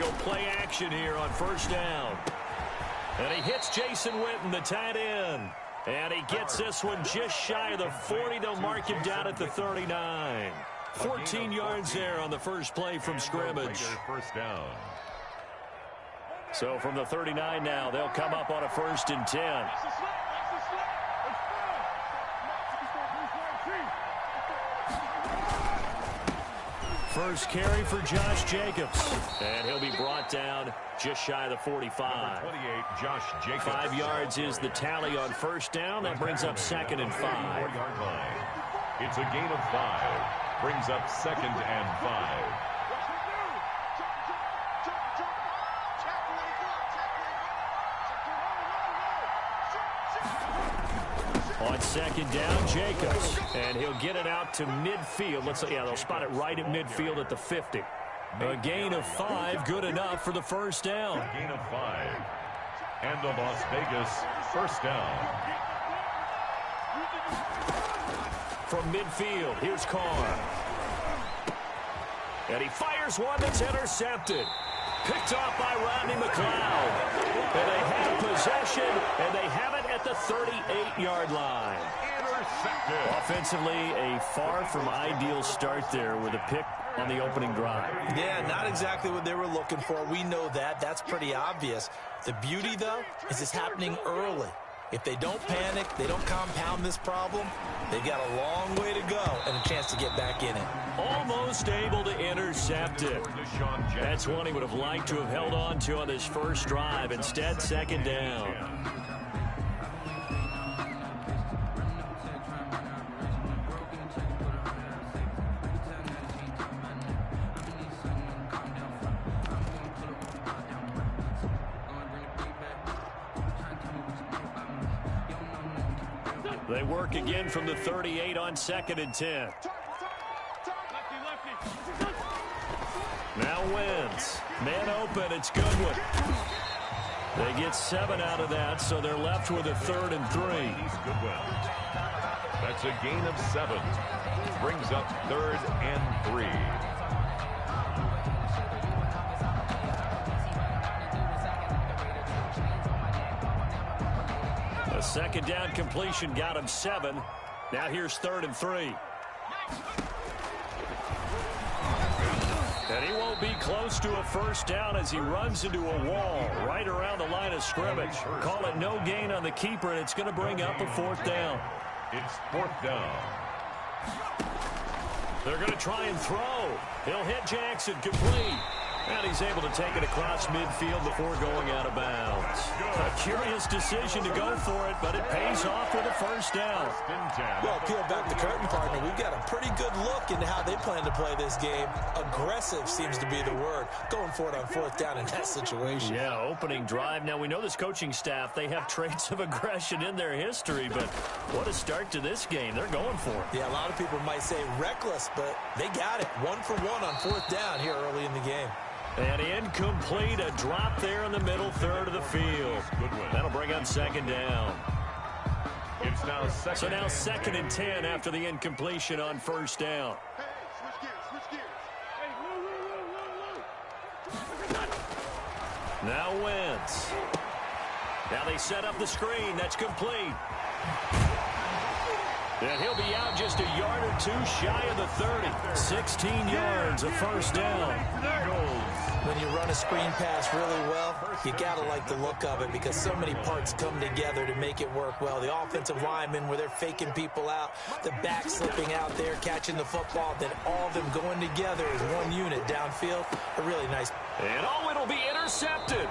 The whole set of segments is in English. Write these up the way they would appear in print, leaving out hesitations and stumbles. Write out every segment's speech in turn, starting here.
go play action here on first down. And he hits Jason Witten, the tight end. And he gets this one just shy of the 40. They'll mark him down at the 39. 14 yards there on the first play from scrimmage. First down. So from the 39 now, they'll come up on a 1st and 10. First carry for Josh Jacobs. And he'll be brought down just shy of the 45. 28, Josh Jacobs. 5 yards is the tally on first down. That brings up 2nd and 5. It's a gain of 5. Brings up 2nd and 5. On 2nd down, Jacobs. And he'll get it out to midfield. Let's say, yeah, they'll spot it right at midfield at the 50. A gain of 5, good enough for the first down. A gain of 5. And the Las Vegas first down. From midfield, here's Carr. And he fires one that's intercepted. Picked off by Rodney McLeod. And they have possession, and they have it at the 38-yard line. Intercepted. Offensively, a far from ideal start there with a pick on the opening drive. Yeah, not exactly what they were looking for. We know that. That's pretty obvious. The beauty, though, is it's happening early. If they don't panic, they don't compound this problem, they've got a long way to go and a chance to get back in it. Almost able to intercept it. That's one he would have liked to have held on to on this first drive. Instead, 2nd down. They work again from the 38 on 2nd and 10. Now Wentz. Man open, it's Goodwin. They get 7 out of that, so they're left with a 3rd and 3. That's a gain of 7. Brings up 3rd and 3. A 2nd down completion got him 7. Now here's 3rd and 3. And he won't be close to a first down as he runs into a wall right around the line of scrimmage. Call it no gain on the keeper, and it's going to bring up a 4th down. It's 4th down. They're going to try and throw. He'll hit Jackson, complete. And he's able to take it across midfield before going out of bounds. A curious decision to go for it, but it pays off with a first down. Well, peel back the curtain, partner. We've got a pretty good look into how they plan to play this game. Aggressive seems to be the word. Going for it on 4th down in that situation. Yeah, opening drive. Now, we know this coaching staff, they have traits of aggression in their history, but what a start to this game. They're going for it. Yeah, a lot of people might say reckless, but they got it. 1 for 1 on 4th down here early in the game. And incomplete, a drop there in the middle third of the field. That'll bring up 2nd down. It's now 2nd. So now 2nd and 10 after the incompletion on first down. Now Wentz. Now they set up the screen. That's complete. And he'll be out just a yard or 2 shy of the 30. 16 yards, a first down. When you run a screen pass really well, you got to like the look of it because so many parts come together to make it work well. The offensive linemen, where they're faking people out, the back slipping out there, catching the football, then all of them going together as one unit downfield. A really nice. And it'll be intercepted.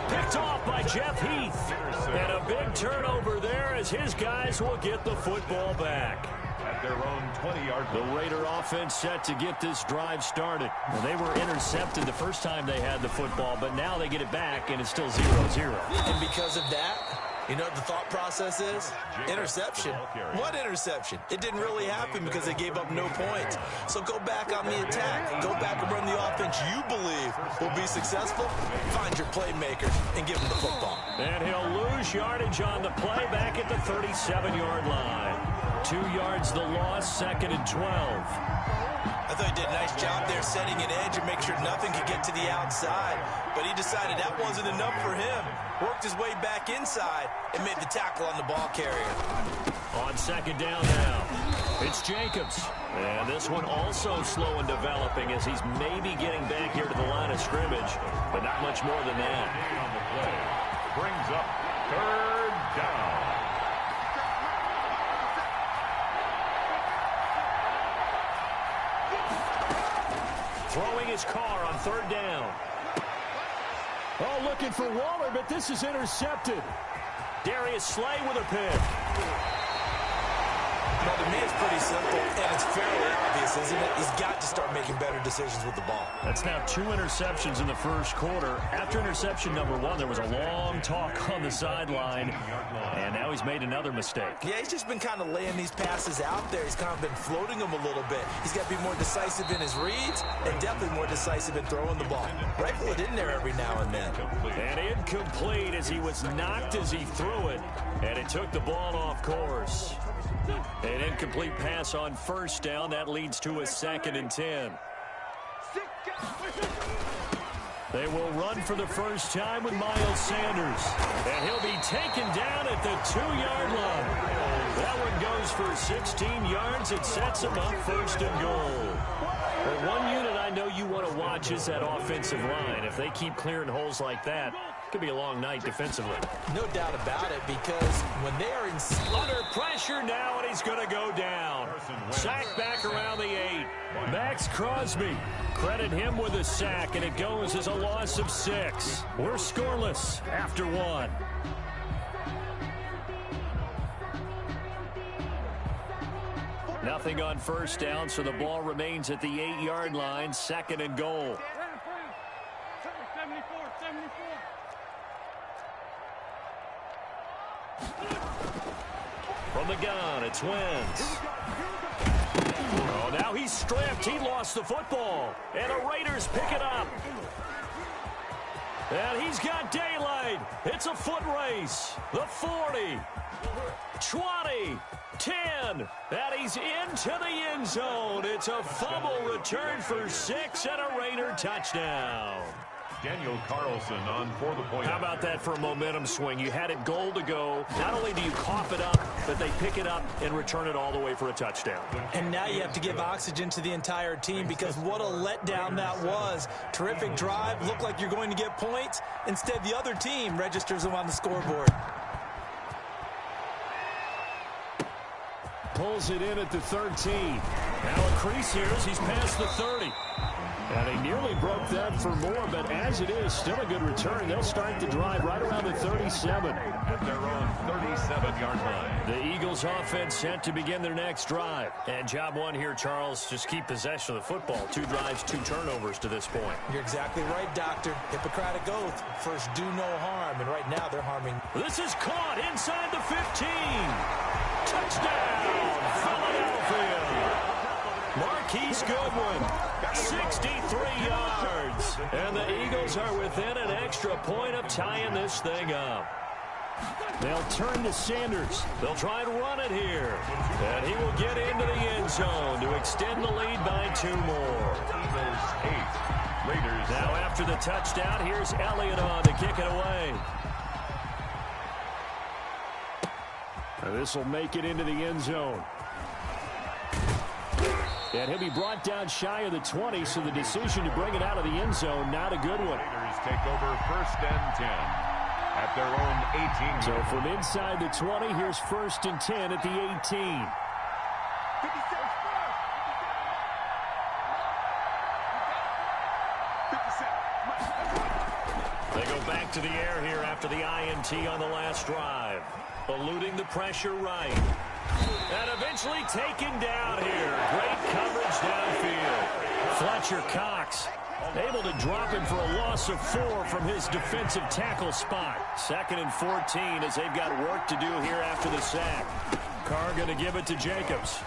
Picked off by Jeff Heath. And a big turnover there as his guys will get the football back. At their own 20-yard. The Raider offense set to get this drive started. And they were intercepted the first time they had the football, but now they get it back, and it's still 0-0. And because of that, you know what the thought process is? Interception. What interception? It didn't really happen because they gave up no points. So go back on the attack. Go back and run the offense you believe will be successful. Find your playmakers and give them the football. And he'll lose yardage on the play back at the 37-yard line. 2 yards the loss, 2nd and 12. I thought he did a nice job there setting an edge and make sure nothing could get to the outside. But he decided that wasn't enough for him. Worked his way back inside and made the tackle on the ball carrier. On 2nd down now, it's Jacobs. And this one also slow and developing as he's maybe getting back here to the line of scrimmage, but not much more than that. On the play brings up 3rd down. Throwing his car on 3rd down. Oh, looking for Waller, but this is intercepted. Darius Slay with a pick. Well, to me, it's pretty simple, and it's fairly obvious, isn't it? He's got to start making better decisions with the ball. That's now 2 interceptions in the first quarter. After interception number 1, there was a long talk on the sideline, and now he's made another mistake. Yeah, he's just been kind of laying these passes out there. He's kind of been floating them a little bit. He's got to be more decisive in his reads and definitely more decisive in throwing the ball. Rifle it in there every now and then. And incomplete as he was knocked as he threw it, and it took the ball off course. An incomplete pass on 1st down. That leads to a 2nd and 10. They will run for the first time with Miles Sanders. And he'll be taken down at the 2-yard line. That one goes for 16 yards. It sets him up 1st and goal. Well, one unit I know you want to watch is that offensive line. If they keep clearing holes like that, it could be a long night defensively. No doubt about it, because when they are in... Under pressure now, and he's going to go down. Sack back around the 8. Max Crosby. Credit him with a sack, and it goes as a loss of 6. We're scoreless after 1. Nothing on 1st down, so the ball remains at the 8-yard line, 2nd and goal. From the gun, it's Wentz. Oh, now he's stripped. He lost the football. And the Raiders pick it up. And he's got daylight. It's a foot race. The 40, 20, 10. And he's into the end zone. It's a fumble return for 6 and a Raider touchdown. Daniel Carlson on for the point. How about that for a momentum swing? You had it goal to go. Not only do you cough it up, but they pick it up and return it all the way for a touchdown. And now you have to give oxygen to the entire team, because what a letdown that was. Terrific drive. Looked like you're going to get points. Instead, the other team registers them on the scoreboard. Pulls it in at the 13. Now a crease here as he's past the 30. And he nearly broke that for more, but as it is, still a good return. They'll start the drive right around the 37. At their own 37-yard line. The Eagles offense set to begin their next drive. And job 1 here, Charles, just keep possession of the football. 2 drives, 2 turnovers to this point. You're exactly right, Doctor. Hippocratic oath. First, do no harm. And right now, they're harming. This is caught inside the 15. Touchdown, Philadelphia. Marquise Goodwin, 63 yards. And the Eagles are within an extra point of tying this thing up. They'll turn to Sanders. They'll try and run it here. And he will get into the end zone to extend the lead by 2 more. Eagles 8. Raiders. Now after the touchdown, here's Elliott on to kick it away. This will make it into the end zone. And he'll be brought down shy of the 20, so the decision to bring it out of the end zone, not a good one. Raiders take over 1st and 10 at their own 18. So from inside the 20, here's 1st and 10 at the 18. They go back to the air here after the INT on the last drive. Eluding the pressure right. And eventually taken down here. Great coverage downfield. Fletcher Cox able to drop him for a loss of 4 from his defensive tackle spot. 2nd and 14 as they've got work to do here after the sack. Carr going to give it to Jacobs.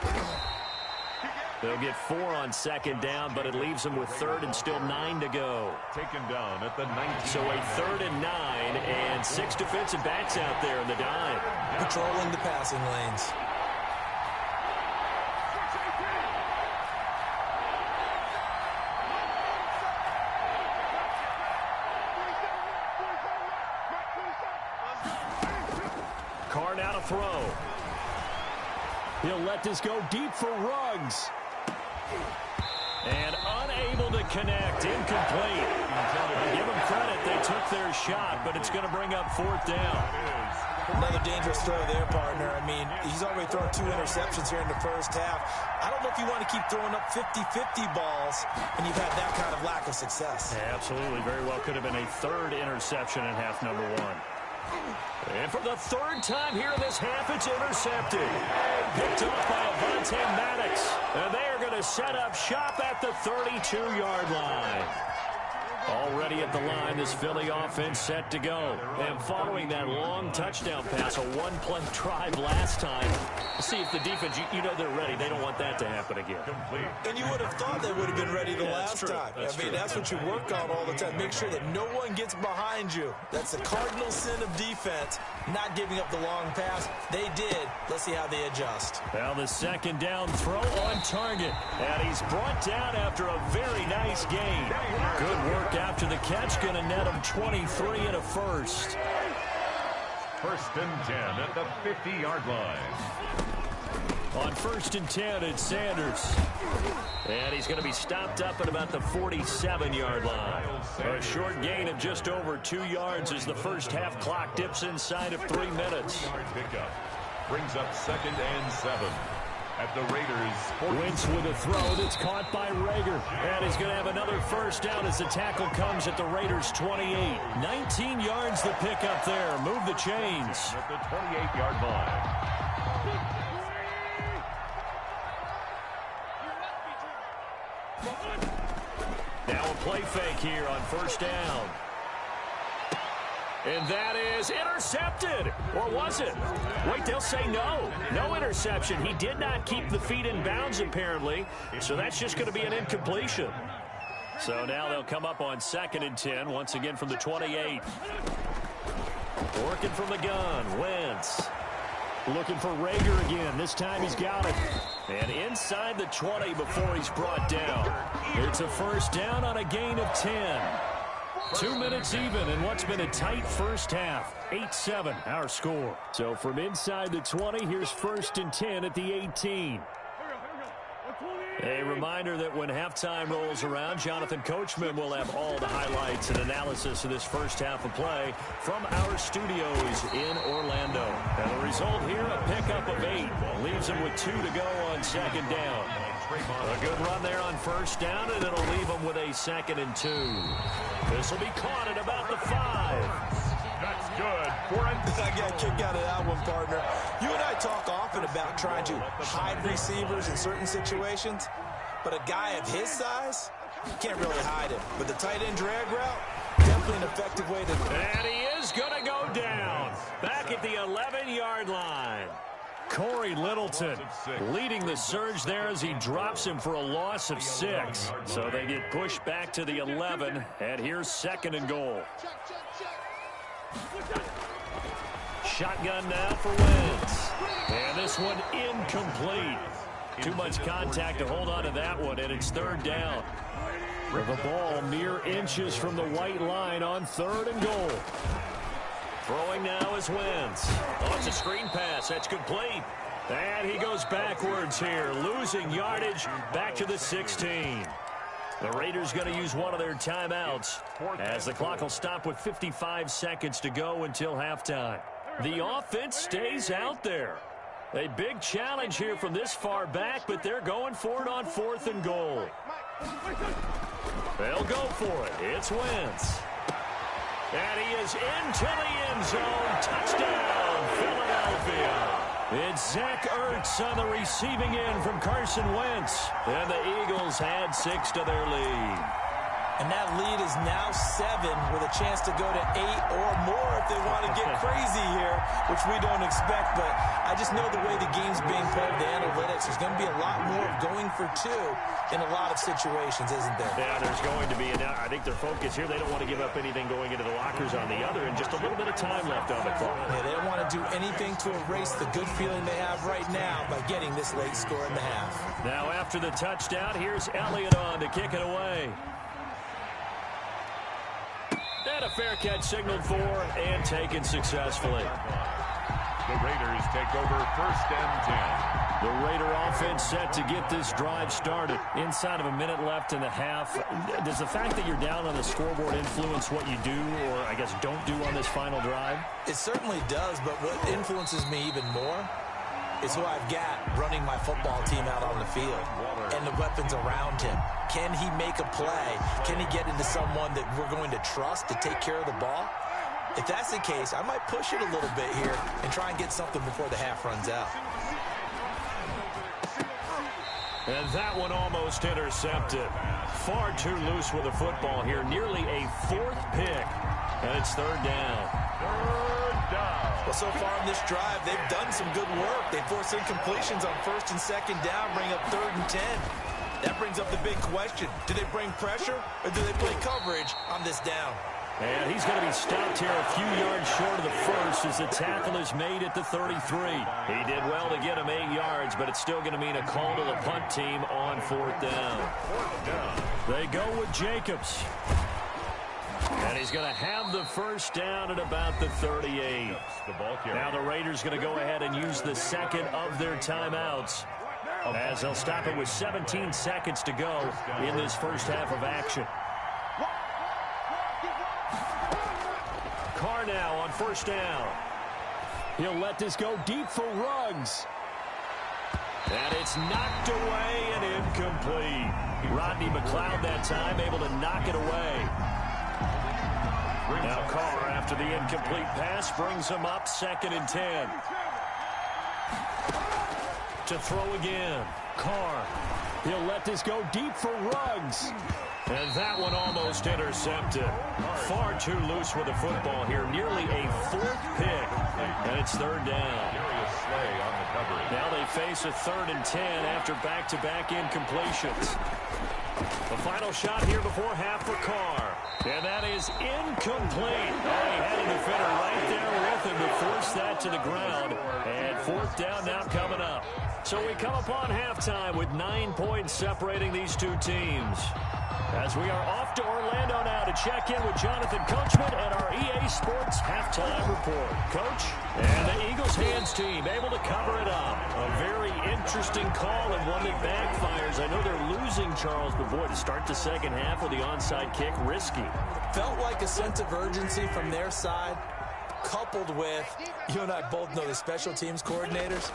They'll get 4 on 2nd down, but it leaves them with 3rd and still 9 to go. Taken down at the 19. So a 3rd and 9 and 6 defensive backs out there in the dime. Patrolling the passing lanes. Now to throw. He'll let this go deep for Ruggs. And unable to connect. Incomplete. Give them credit. They took their shot, but it's going to bring up 4th down. Another dangerous throw there, partner. I mean, he's already thrown 2 interceptions here in the first half. I don't know if you want to keep throwing up 50-50 balls, and you've had that kind of lack of success. Yeah, absolutely. Very well could have been a 3rd interception in half number 1. And for the 3rd time here in this half, it's intercepted. Picked off by Avonte Maddox. And they are going to set up shop at the 32-yard line. Already at the line, this Philly offense set to go. And following that long touchdown pass, a 1-play drive last time. See if the defense, you know they're ready. They don't want that to happen again. And you would have thought they would have been ready the last time. That's what you work on all the time. Make sure that no one gets behind you. That's the cardinal sin of defense, not giving up the long pass. They did. Let's see how they adjust. Well, the 2nd down throw on target. And he's brought down after a very nice gain. Good work after the catch. Going to net him 23 and a first. 1st and 10 at the 50-yard line. On 1st and 10, it's Sanders. And he's going to be stopped up at about the 47-yard line. A short gain of just over 2 yards as the first half clock dips inside of 3 minutes. Pickup brings up 2nd and 7 at the Raiders. Wentz with a throw that's caught by Rager. And he's going to have another first down as the tackle comes at the Raiders' 28. 19 yards the pickup there. Move the chains. At the 28-yard line. Now a play fake here on 1st down. And that is intercepted. Or was it? Wait, they'll say no. No interception. He did not keep the feet in bounds, apparently. So that's just going to be an incompletion. So now they'll come up on 2nd and 10, once again from the 28. Working from the gun, Wentz. Looking for Rager again. This time he's got it. And inside the 20 before he's brought down. It's a first down on a gain of 10. 2 minutes even in what's been a tight first half. 8-7, our score. So from inside the 20, here's 1st and 10 at the 18. A reminder that when halftime rolls around, Jonathan Coachman will have all the highlights and analysis of this first half of play from our studios in Orlando. And the result here, a pickup of 8. Leaves him with 2 to go on 2nd down. A good run there on 1st down, and it'll leave him with a 2nd and 2. This will be caught at about the 5. That's good. I got a kick out of that one, partner. You and I talk often about trying to hide receivers in certain situations, but a guy of his size, you can't really hide him. But the tight end drag route, definitely an effective way to... And he is going to go down back at the 11-yard line. Corey Littleton leading the surge there as he drops him for a loss of 6. So they get pushed back to the 11, and here's 2nd and goal. Shotgun now for Wentz. And this one incomplete. Too much contact to hold on to that one, and it's 3rd down. With the ball mere inches from the white line on 3rd and goal. Throwing now is Wentz. Oh, it's a screen pass. That's complete. And he goes backwards here, losing yardage back to the 16. The Raiders going to use one of their timeouts as the clock will stop with 55 seconds to go until halftime. The offense stays out there. A big challenge here from this far back, but they're going for it on 4th and goal. They'll go for it. It's Wentz. And he is into the end zone. Touchdown, Philadelphia. It's Zach Ertz on the receiving end from Carson Wentz. And the Eagles add 6 to their lead. And that lead is now 7 with a chance to go to 8 or more if they want to get crazy here, which we don't expect. But I just know the way the game's being played, the analytics, there's going to be a lot more of going for 2 in a lot of situations, isn't there? Yeah, there's going to be. And I think their focus here, they don't want to give up anything going into the lockers on the other, and just a little bit of time left on the clock. Yeah, they don't want to do anything to erase the good feeling they have right now by getting this late score in the half. Now after the touchdown, here's Elliott on to kick it away. And a fair catch signaled for and taken successfully. The Raiders take over 1st and 10. The Raider offense set to get this drive started. Inside of a minute left in the half. Does the fact that you're down on the scoreboard influence what you do, or I guess don't do on this final drive? It certainly does, but what influences me even more is who I've got running my football team out on the field and the weapons around him. Can he make a play? Can he get into someone that we're going to trust to take care of the ball? If that's the case, I might push it a little bit here and try and get something before the half runs out. And that one almost intercepted. Far too loose with the football here. Nearly a 4th pick. And it's 3rd down. Well, so far in this drive, they've done some good work. They force incompletions on 1st and 2nd down, bring up 3rd and 10. That brings up the big question. Do they bring pressure or do they play coverage on this down? And he's going to be stopped here a few yards short of the first as the tackle is made at the 33. He did well to get him 8 yards, but it's still going to mean a call to the punt team on 4th down. They go with Jacobs. And he's going to have the 1st down at about the 38. Now the Raiders going to go ahead and use the 2nd of their timeouts, as they'll stop it with 17 seconds to go in this first half of action. Carr now on 1st down. He'll let this go deep for Ruggs. And it's knocked away and incomplete. Rodney McLeod that time able to knock it away. Now Carr, after the incomplete pass, brings him up 2nd and 10. To throw again. Carr. He'll let this go deep for Ruggs. And that one almost intercepted. Far too loose with the football here. Nearly a 4th pick. And it's 3rd down. Now they face a 3rd and 10 after back-to-back incompletions. The final shot here before half for Carr. And that is incomplete. Oh, he had a defender right there with him to force that to the ground. And 4th down now coming up. So we come upon halftime with 9 points separating these two teams. As we are off to Orlando now to check in with Jonathan Coachman and our EA Sports Halftime Report. Coach, and the Eagles hands team able to cover it up. A very interesting call and one that backfires. I know they're losing, Charles, but boy, to start the second half with the onside kick, risky. Felt like a sense of urgency from their side, coupled with, you and I both know the special teams coordinators.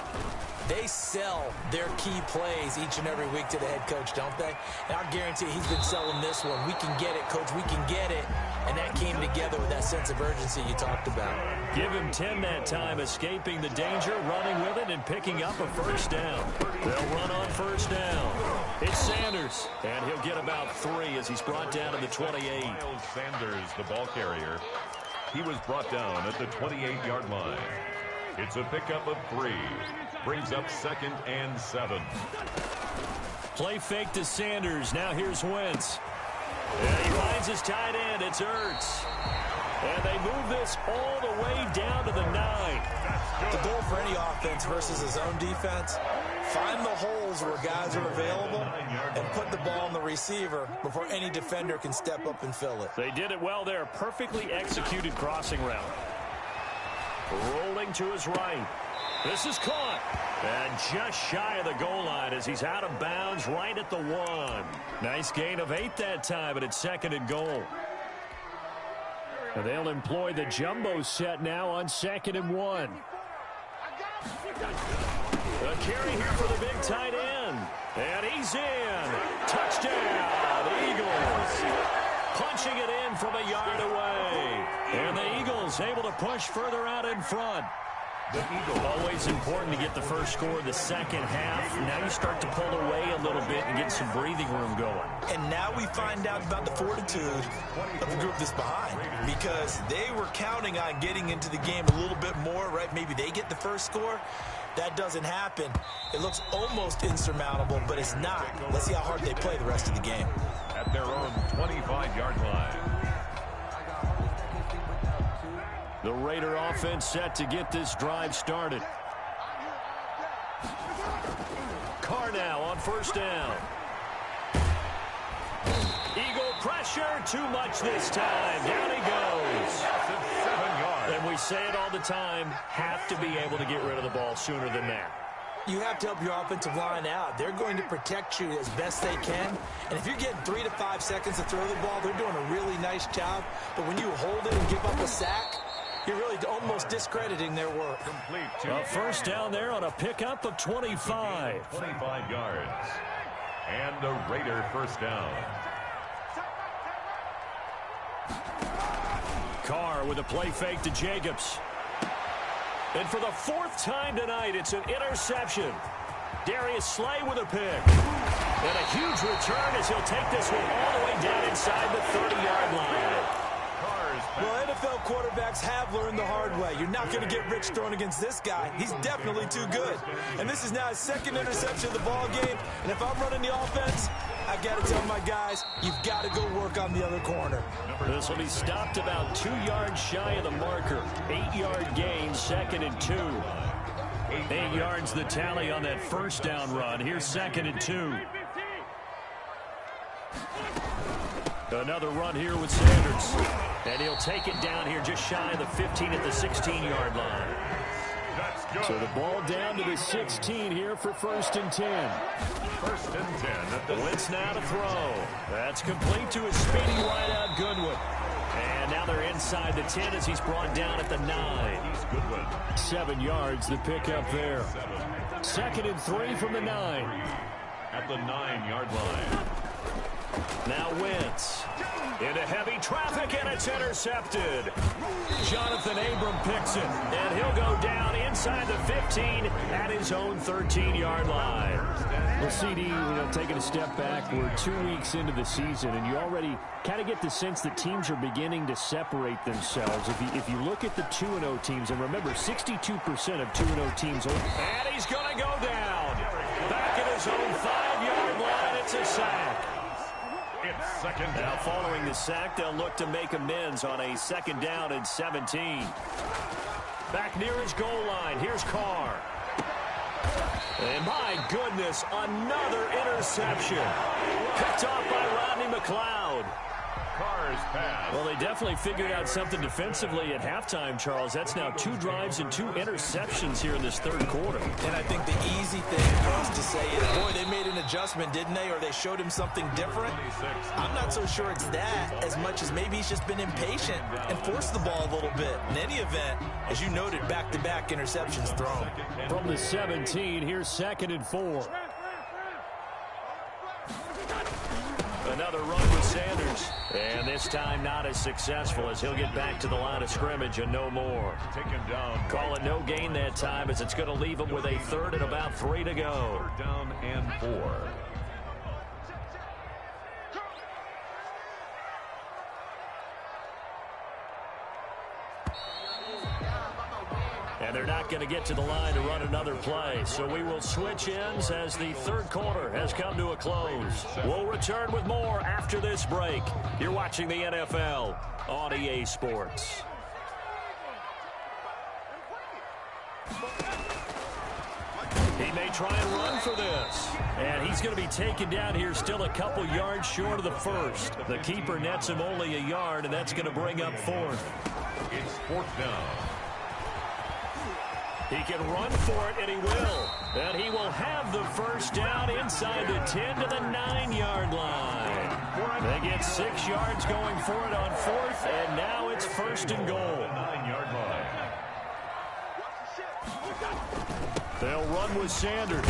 They sell their key plays each and every week to the head coach, don't they? And I guarantee he's been selling this one. We can get it, coach. We can get it. And that came together with that sense of urgency you talked about. Give him 10 that time, escaping the danger, running with it, and picking up a 1st down. They'll run on 1st down. It's Sanders, and he'll get about 3 as he's brought down to the 28. Miles Sanders, the ball carrier. He was brought down at the 28-yard line. It's a pickup of 3. Brings up 2nd and 7. Play fake to Sanders. Now here's Wentz. And he finds his tight end. It's Ertz. And they move this all the way down to the 9. The goal for any offense versus his own defense, find the holes where guys are available and put the ball on the receiver before any defender can step up and fill it. They did it well there. Perfectly executed crossing route. Rolling to his right. This is caught. And just shy of the goal line as he's out of bounds right at the 1. Nice gain of 8 that time, but it's 2nd and goal. And they'll employ the jumbo set now on 2nd and 1. A carry here for the big tight end. And he's in. Touchdown, Eagles. Punching it in from a yard away. And the Eagles able to push further out in front. Always important to get the first score of the second half. Now you start to pull away a little bit and get some breathing room going. And now we find out about the fortitude of the group that's behind, because they were counting on getting into the game a little bit more, right? Maybe they get the first score. That doesn't happen. It looks almost insurmountable, but it's not. Let's see how hard they play the rest of the game. At their own 25-yard line. The Raider offense set to get this drive started. Carr now on 1st down. Eagle pressure, too much this time. Down he goes. And we we say it all the time, have to be able to get rid of the ball sooner than that. You have to help your offensive line out. They're going to protect you as best they can. And if you're getting 3 to 5 seconds to throw the ball, they're doing a really nice job. But when you hold it and give up a sack, you're really almost discrediting their work. A first down there on a pickup of 25. 25 yards. And a Raider first down. Carr with a play fake to Jacobs. And for the 4th time tonight, it's an interception. Darius Slay with a pick. And a huge return as he'll take this one all the way down inside the 30-yard line. Well, NFL quarterbacks have learned the hard way. You're not going to get rich throwing against this guy. He's definitely too good. And this is now his 2nd interception of the ball game. And if I'm running the offense, I got to tell my guys, you've got to go work on the other corner. This will be stopped about 2 yards shy of the marker. 8-yard gain, 2nd and 2. 8 yards the tally on that first down run. Here's 2nd and 2. Another run here with Sanders. And he'll take it down here just shy of the 15 at the 16-yard line. So the ball down to the 16 here for 1st and 10. 1st and 10. Wentz now to throw. That's complete to his speedy wideout, Goodwin. And now they're inside the 10 as he's brought down at the 9. He's Goodwin. 7 yards the pickup there. 2nd and 3 from the 9. At the 9-yard line. Now Wentz into heavy traffic, and it's intercepted. Jonathan Abram picks it, and he'll go down inside the 15 at his own 13-yard line. Well, CD, taking a step back, we're 2 weeks into the season, and you already kind of get the sense that teams are beginning to separate themselves. If you look at the 2-0 teams, and remember, 62% of 2-0 teams. And he's going to go down. Back at his own 5-yard line, it's a sack. It's 2nd. Now following the sack, they'll look to make amends on a 2nd down and 17. Back near his goal line, here's Carr. And my goodness, another interception. Picked off by Rodney McLeod. Carr's pass. Well, they definitely figured out something defensively at halftime, Charles. That's now 2 drives and 2 interceptions here in this 3rd quarter. And I think the easy thing for us to say is, boy, they made an adjustment, didn't they? Or they showed him something different. I'm not so sure it's that as much as maybe he's just been impatient and forced the ball a little bit. In any event, as you noted, back-to-back interceptions thrown. From the 17, here's 2nd and 4. Another run with Sanders. And this time not as successful as he'll get back to the line of scrimmage and no more. Take him down. Call it no gain that time as it's going to leave him with a 3rd and about 3 to go. 3rd down and 4. And they're not going to get to the line to run another play. So we will switch ends as the 3rd quarter has come to a close. We'll return with more after this break. You're watching the NFL on EA Sports. He may try and run for this. And he's going to be taken down here still a couple yards short of the 1st. The keeper nets him only a yard, and that's going to bring up 4th. It's 4th down. He can run for it, and he will. And he will have the first down inside the 10 to the 9-yard line. They get 6 yards going for it on 4th, and now it's 1st and goal. 9-yard line. They'll run with Sanders.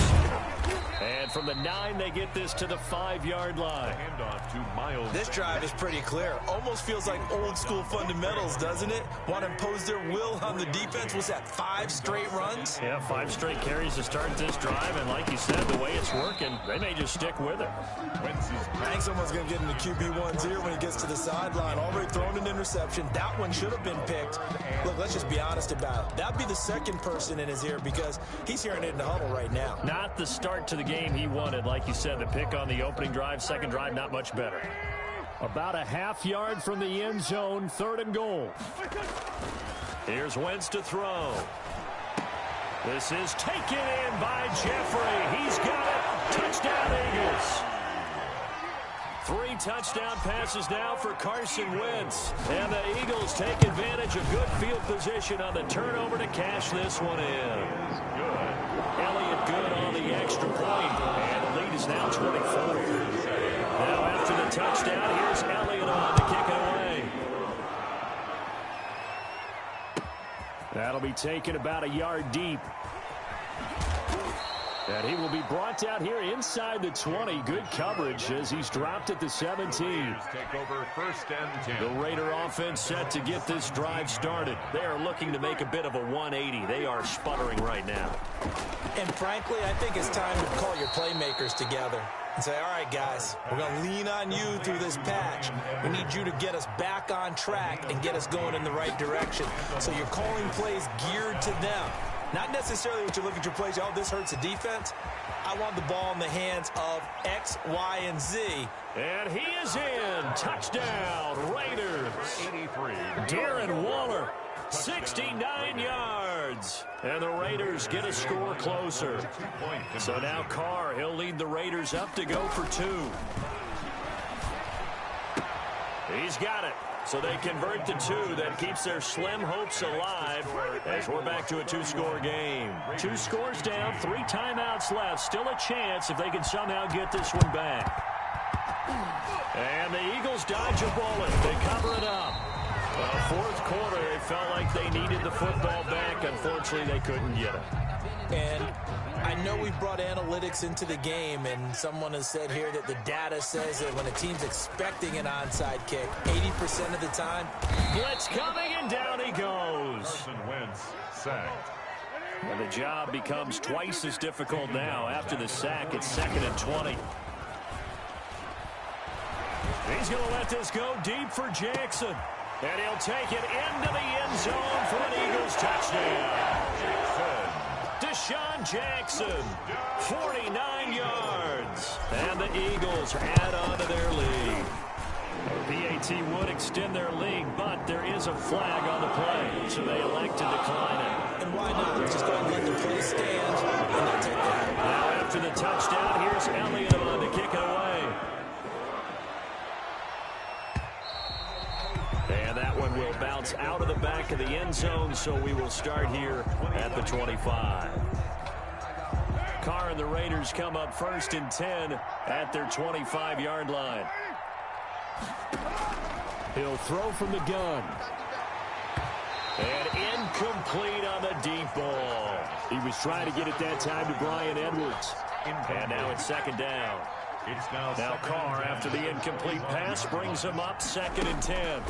And from the 9, they get this to the 5-yard line. Handoff to Miles. This drive is pretty clear. Almost feels like old school fundamentals, doesn't it? Want to impose their will on the defense. Was that 5 straight runs? Yeah, 5 straight carries to start this drive. And like you said, the way it's working, they may just stick with it. I think someone's going to get into QB1s here when he gets to the sideline. Already thrown an interception. That one should have been picked. Look, let's just be honest about it. That'd be the 2nd person in his ear because he's hearing it in the huddle right now. Not the start to the game he wanted. Like you said, the pick on the opening drive, 2nd drive, not much better. About a half yard from the end zone, 3rd and goal. Here's Wentz to throw. This is taken in by Jeffrey. He's got it. Touchdown, Eagles. 3 touchdown passes now for Carson Wentz. And the Eagles take advantage of good field position on the turnover to cash this one in. Good. Elliott good on the extra point. And the lead is now 24. Now after the touchdown, here's Elliott on to kick it away. That'll be taken about a yard deep. And he will be brought down here inside the 20. Good coverage as he's dropped at the 17. Take over 1st and 10. The Raider offense set to get this drive started. They are looking to make a bit of a 180. They are sputtering right now. And frankly, I think it's time to call your playmakers together and say, all right, guys, we're going to lean on you through this patch. We need you to get us back on track and get us going in the right direction. So you're calling plays geared to them. Not necessarily what you look at your plays, oh, this hurts the defense. I want the ball in the hands of X, Y, and Z. And he is in. Touchdown, Raiders. 83. Darren Waller, 69 yards. And the Raiders get a score closer. So now Carr, he'll lead the Raiders up to go for 2. He's got it. So they convert to 2. That keeps their slim hopes alive as we're back to a 2-score game. 2 scores down, 3 timeouts left. Still a chance if they can somehow get this one back. And the Eagles dodge a bullet. They cover it up. Well, 4th quarter, it felt like they needed the football back. Unfortunately, they couldn't get it. And I know we've brought analytics into the game, and someone has said here that the data says that when a team's expecting an onside kick, 80% of the time, blitz coming, and down he goes. Carson Wentz sacked. And the job becomes twice as difficult now. After the sack, it's 2nd and 20. He's going to let this go deep for Jackson. And he'll take it into the end zone for an Eagles touchdown. Deshaun Jackson, 49 yards. And the Eagles add on to their lead. PAT would extend their lead, but there is a flag on the play, so they elect to decline it. And why not? Just go ahead and let the play stand, and they'll take that. Now after the touchdown, here's Elliott on to kick it away. And that one will bounce out of the back of the end zone, so we will start here at the 25. Carr and the Raiders come up 1st and 10 at their 25-yard line. He'll throw from the gun. And incomplete on the deep ball. He was trying to get it that time to Bryan Edwards. And now it's 2nd down. It's now Carr, after the incomplete pass, brings him up 2nd and 10.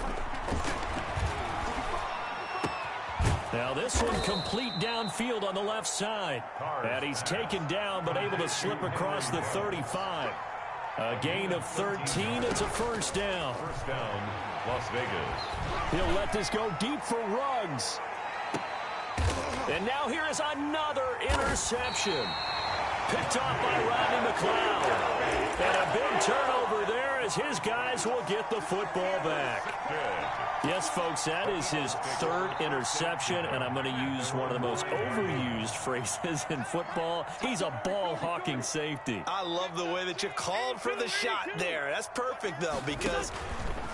Now this one complete downfield on the left side. And he's taken down but able to slip across the 35. A gain of 13. It's a 1st down. 1st down, Las Vegas. He'll let this go deep for Ruggs. And now here is another interception. Picked off by Rodney McLeod. And a big turnover there as his guys will get the football back. Good. Yes, folks, that is his 3rd interception, and I'm going to use one of the most overused phrases in football. He's a ball-hawking safety. I love the way that you called for the shot there. That's perfect, though, because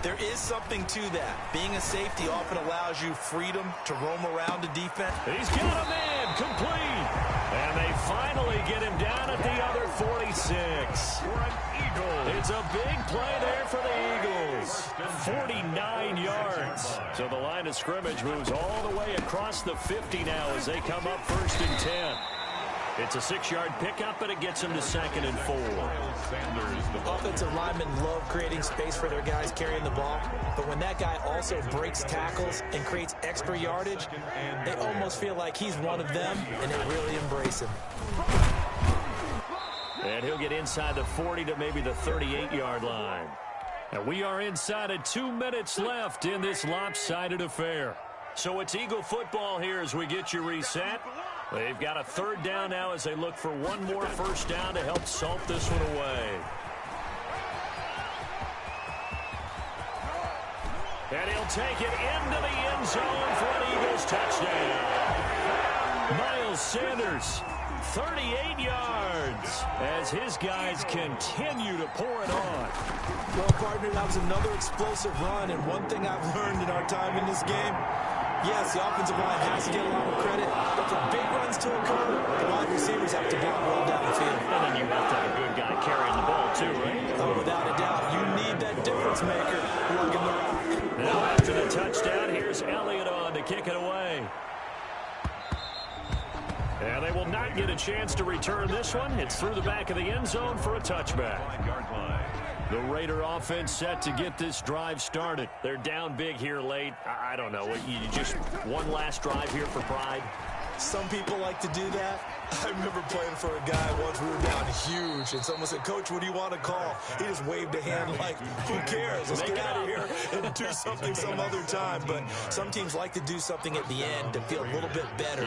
there is something to that. Being a safety often allows you freedom to roam around the defense. He's got a man complete. And they finally get him down at the other 46. For an Eagle. It's a big play there for the Eagles. 49 yards. So the line of scrimmage moves all the way across the 50 now as they come up 1st and 10. It's a 6-yard pickup, and it gets them to 2nd and 4. Offensive linemen love creating space for their guys carrying the ball, but when that guy also breaks tackles and creates extra yardage, they almost feel like he's one of them, and they really embrace him. And he'll get inside the 40 to maybe the 38-yard line. And we are inside of 2 minutes left in this lopsided affair. So it's Eagle football here as we get you reset. They've got a 3rd down now as they look for one more 1st down to help salt this one away. And he'll take it into the end zone for an Eagles touchdown. Miles Sanders 38 yards as his guys continue to pour it on. Well, partner, that was another explosive run, and one thing I've learned in our time in this game, yes, the offensive line has to get a lot of credit, but for big runs to occur, the wide receivers have to block well down the field. And then you have to have a good guy carrying the ball too, right? Oh, without a doubt, you need that difference maker lugging the rock. Now after the touchdown, here's Elliott on to kick it away. And they will not get a chance to return this one. It's through the back of the end zone for a touchback. The Raider offense set to get this drive started. They're down big here late. I don't know. You just one last drive here for pride? Some people like to do that. I remember playing for a guy once. We were down huge, and someone said, "Coach, what do you want to call?" He just waved a hand like, who cares? Let's get out of here and do something some other time. But some teams like to do something at the end to feel a little bit better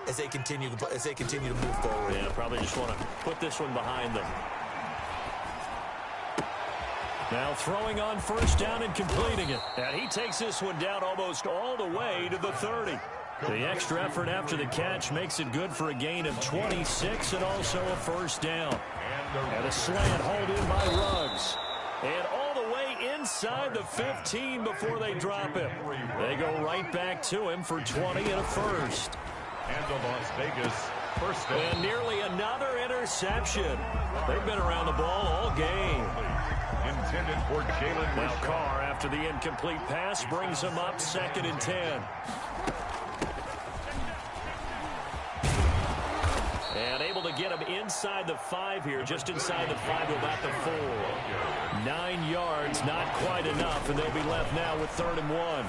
as they continue to move forward. Yeah, probably just want to put this one behind them. Now throwing on first down and completing it. And he takes this one down almost all the way to the 30. The extra effort after the catch makes it good for a gain of 26 and also a first down. And a slant hauled in by Ruggs. And all the way inside the 15 before they drop him. They go right back to him for 20 and a first. And the Las Vegas first down. And nearly another interception. They've been around the ball all game. Intended for Jalen. Now Carr, after the incomplete pass, brings him up 2nd and 10. And able to get him inside the 5 here, just inside the 5 to about the 4. 9 yards, not quite enough, and they'll be left now with 3rd and 1.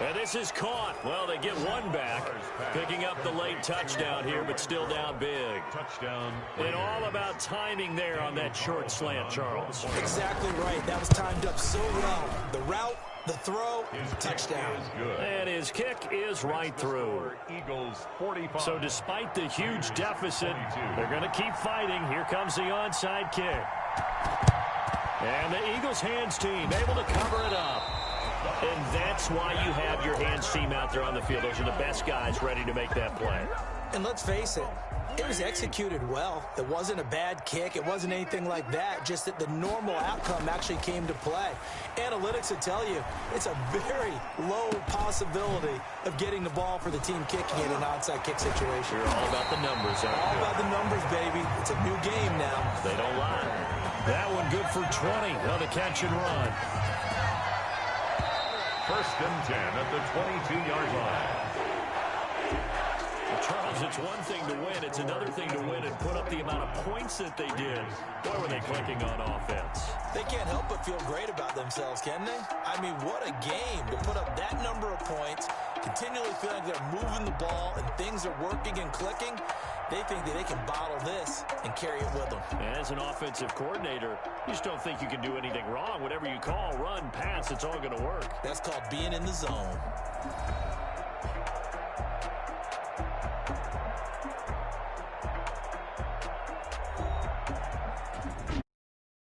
And this is caught. Well, they get one back, picking up the late touchdown here, but still down big. Touchdown. And all about timing there on that short slant, Charles. Exactly right. That was timed up so well. The route, the throw, touchdown. And his kick is right through. Eagles 45. So despite the huge deficit, they're going to keep fighting. Here comes the onside kick. And the Eagles hands team able to cover it up. And that's why you have your hands team out there on the field. Those are the best guys ready to make that play. And let's face it, it was executed well. It wasn't a bad kick. It wasn't anything like that. Just that the normal outcome actually came to play. Analytics will tell you it's a very low possibility of getting the ball for the team kicking in an onside kick situation. You're all about the numbers. All about the numbers, baby. It's a new game now. They don't lie. That one good for 20 on the catch and run. 1st and 10 at the 22-yard line. Charles, it's one thing to win. It's another thing to win and put up the amount of points that they did. Boy, were they clicking on offense. They can't help but feel great about themselves, can they? I mean, what a game to put up that number of points, continually feeling like they're moving the ball and things are working and clicking. They think that they can bottle this and carry it with them. As an offensive coordinator, you just don't think you can do anything wrong. Whatever you call, run, pass, it's all going to work. That's called being in the zone.